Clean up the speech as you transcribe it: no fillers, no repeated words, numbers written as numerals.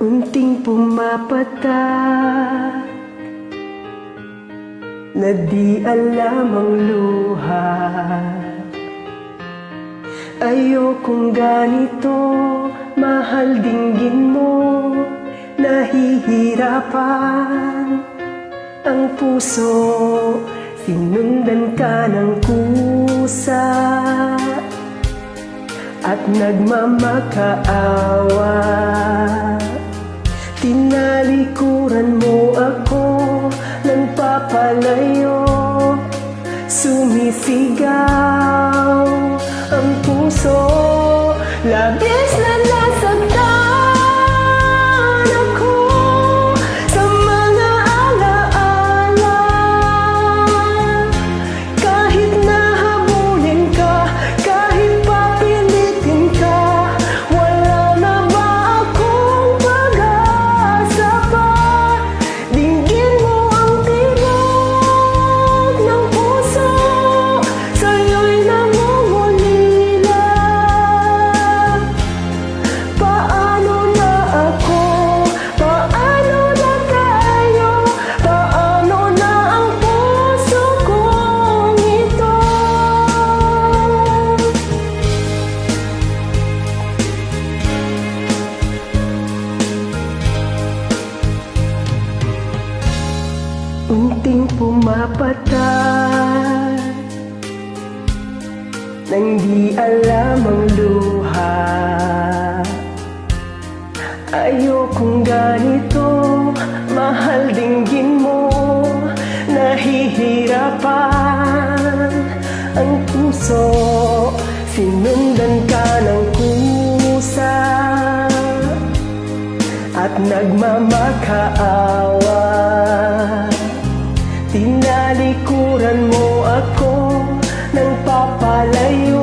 Unting pumapatak na di alam ang luha. Ayokong ganito, mahal dinggin mo. Nahihirapan ang puso, sinundan ka ng kusa at nagmamakaawa. Tinalikuran mo ako ng papalayo, sumisigaw ang puso. Labis na nasaktan ako sa mga alaala. Kahit nahabulin ka, kahit papilitin ka, wala na ba akong pag-asa pa? Dinggin mo ang tibok ng puso, sa'yo'y namumulila. Paano na ako? Paano na tayo? Paano na ang puso kong ito? Unting pumapatak nang di alam ang luha. Ayokong ganito, mahal dinggin mo. Nahihirapan ang puso, sinundan ka ng kusa at nagmamakaawa. Tinalikuran mo ako ng papalayo,